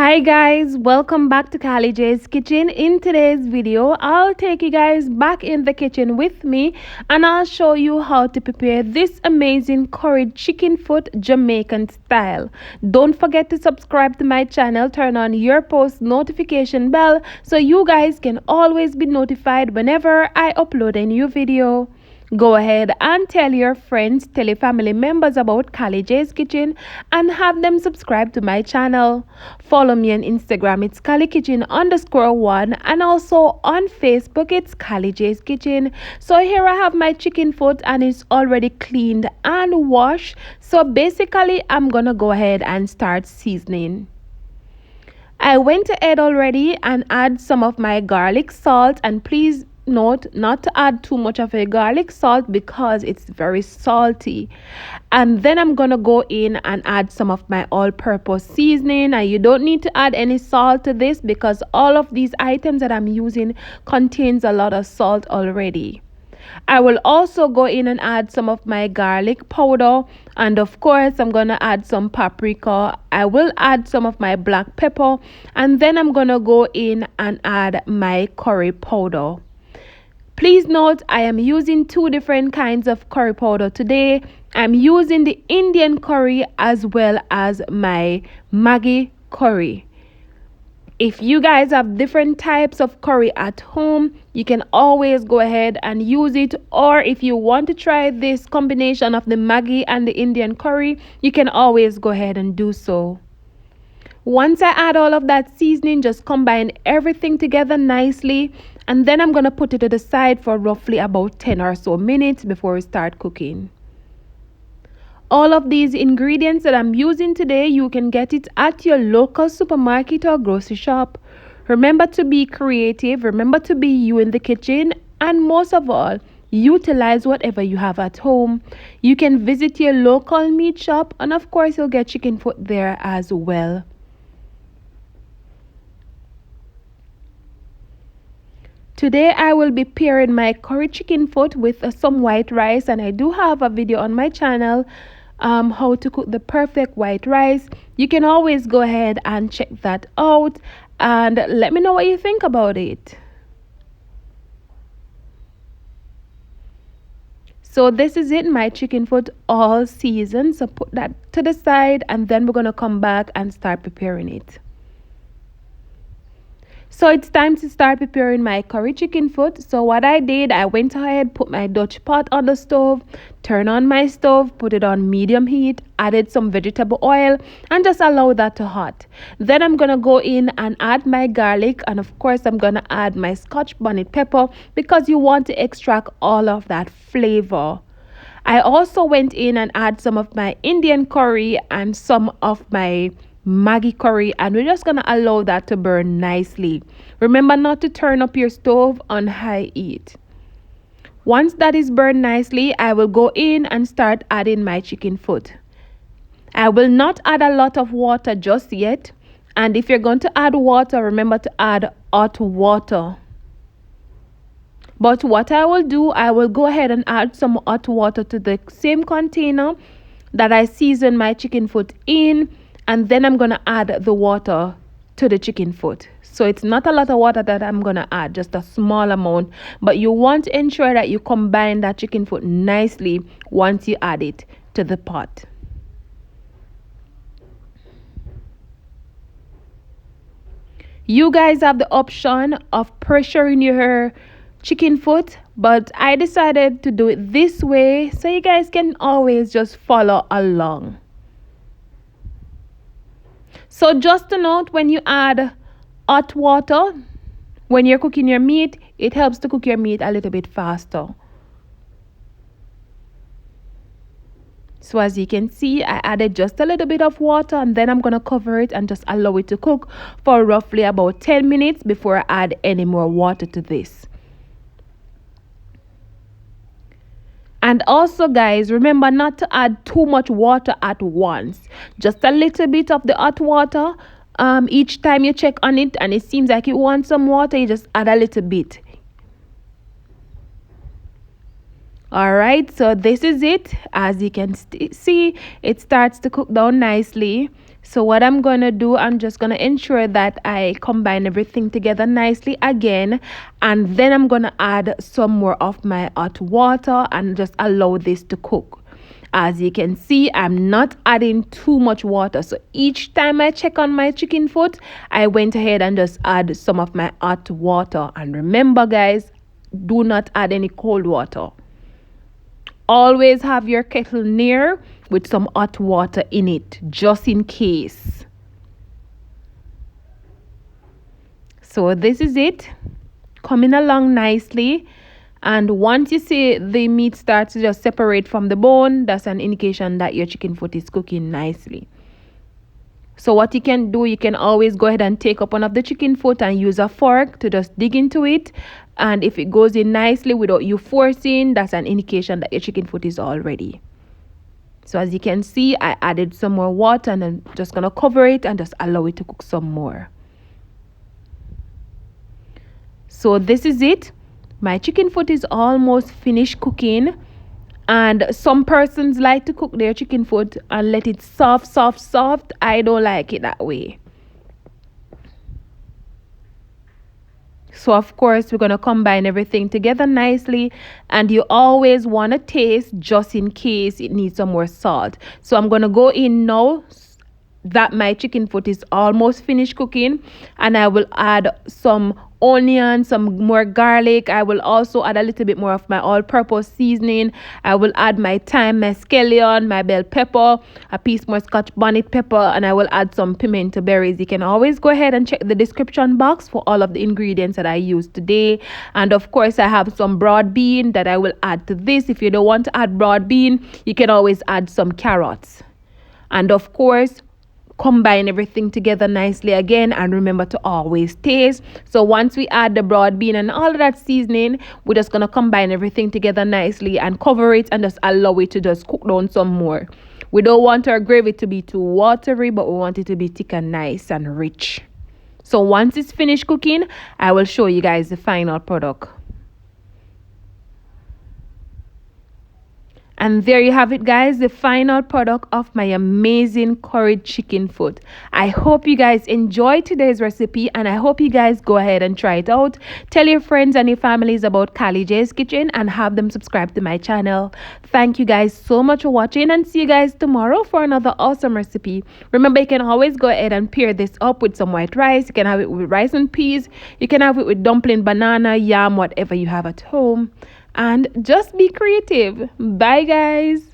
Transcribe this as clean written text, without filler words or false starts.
Hi guys, welcome back to Kylie J's Kitchen. In today's video, I'll take you guys back in the kitchen with me and I'll show you how to prepare this amazing curried chicken foot Jamaican style. Don't forget to subscribe to my channel, turn on your post notification bell so you guys can always be notified whenever I upload a new video. Go ahead and tell your friends, tell your family members about Kylie J's Kitchen and have them subscribe to my channel. Follow me on Instagram, it's KylieKitchen_1, and also on Facebook, it's Kylie J's Kitchen. So here I have my chicken foot and it's already cleaned and washed. So basically, I'm gonna go ahead and start seasoning. I went ahead already and add some of my garlic salt, and please note not to add too much of a garlic salt because it's very salty. And then I'm gonna go in and add some of my all-purpose seasoning, and you don't need to add any salt to this because all of these items that I'm using contains a lot of salt already. I will also go in and add some of my garlic powder, and of course I'm gonna add some paprika. I will add some of my black pepper, and then I'm gonna go in and add my curry powder. Please note I am using two different kinds of curry powder today. I'm using the Indian curry as well as my Maggi curry. If you guys have different types of curry at home, you can always go ahead and use it. Or if you want to try this combination of the Maggi and the Indian curry, you can always go ahead and do so. Once I add all of that seasoning, just combine everything together nicely, and then I'm going to put it to the side for roughly about 10 or so minutes before we start cooking. All of these ingredients that I'm using today, you can get it at your local supermarket or grocery shop. Remember to be creative, remember to be you in the kitchen, and most of all, utilize whatever you have at home. You can visit your local meat shop, and of course you'll get chicken foot there as well. Today I will be pairing my curry chicken foot with some white rice, and I do have a video on my channel how to cook the perfect white rice. You can always go ahead and check that out and let me know what you think about it. So this is it, my chicken foot all seasoned. So put that to the side and then we're going to come back and start preparing it. So it's time to start preparing my curry chicken foot. So what I did, I went ahead, put my Dutch pot on the stove, turn on my stove, put it on medium heat, added some vegetable oil, and just allow that to hot. Then I'm gonna go in and add my garlic, and of course I'm gonna add my scotch bonnet pepper because you want to extract all of that flavor. I also went in and add some of my Indian curry and some of my Maggi curry, and we're just gonna allow that to burn nicely. Remember not to turn up your stove on high heat. Once that is burned nicely, I will go in and start adding my chicken foot. I will not add a lot of water just yet, and if you're going to add water, remember to add hot water. But what I will do, I will go ahead and add some hot water to the same container that I seasoned my chicken foot in, and then I'm gonna add the water to the chicken foot. So it's not a lot of water that I'm gonna add, just a small amount, but you want to ensure that you combine that chicken foot nicely once you add it to the pot. You guys have the option of pressuring your chicken foot, but I decided to do it this way so you guys can always just follow along. So just to note, when you add hot water, when you're cooking your meat, it helps to cook your meat a little bit faster. So as you can see, I added just a little bit of water, and then I'm going to cover it and just allow it to cook for roughly about 10 minutes before I add any more water to this. And also guys, remember not to add too much water at once. Just a little bit of the hot water. Each time you check on it and it seems like you want some water, you just add a little bit. Alright, so this is it. As you can see, it starts to cook down nicely. So what I'm gonna do, I'm just gonna ensure that I combine everything together nicely again, and then I'm gonna add some more of my hot water and just allow this to cook. As you can see, I'm not adding too much water, so each time I check on my chicken foot, I went ahead and just add some of my hot water. And remember guys, do not add any cold water. Always have your kettle near with some hot water in it, just in case. So this is it, coming along nicely. And once you see the meat starts to just separate from the bone, that's an indication that your chicken foot is cooking nicely. So what you can do, you can always go ahead and take up one of the chicken foot and use a fork to just dig into it. And if it goes in nicely without you forcing, that's an indication that your chicken foot is all ready. So as you can see, I added some more water and I'm just going to cover it and just allow it to cook some more. So this is it. My chicken foot is almost finished cooking. And some persons like to cook their chicken foot and let it soft. I don't like it that way. So of course, we're going to combine everything together nicely. And you always want to taste just in case it needs some more salt. So I'm going to go in now that my chicken foot is almost finished cooking, and I will add some onion, some more garlic. I will also add a little bit more of my all-purpose seasoning. I will add my thyme, my scallion, my bell pepper, a piece more scotch bonnet pepper, and I will add some pimento berries. You can always go ahead and check the description box for all of the ingredients that I used today. And of course, I have some broad bean that I will add to this. If you don't want to add broad bean, you can always add some carrots. And of course, combine everything together nicely again, and remember to always taste. So once we add the broad bean and all of that seasoning, we're just going to combine everything together nicely and cover it and just allow it to just cook down some more. We don't want our gravy to be too watery, but we want it to be thick and nice and rich. So once it's finished cooking, I will show you guys the final product. And there you have it guys, the final product of my amazing curried chicken foot. I hope you guys enjoyed today's recipe, and I hope you guys go ahead and try it out. Tell your friends and your families about Callie J's Kitchen and have them subscribe to my channel. Thank you guys so much for watching, and see you guys tomorrow for another awesome recipe. Remember, you can always go ahead and pair this up with some white rice. You can have it with rice and peas. You can have it with dumpling, banana, yam, whatever you have at home. And just be creative. Bye guys.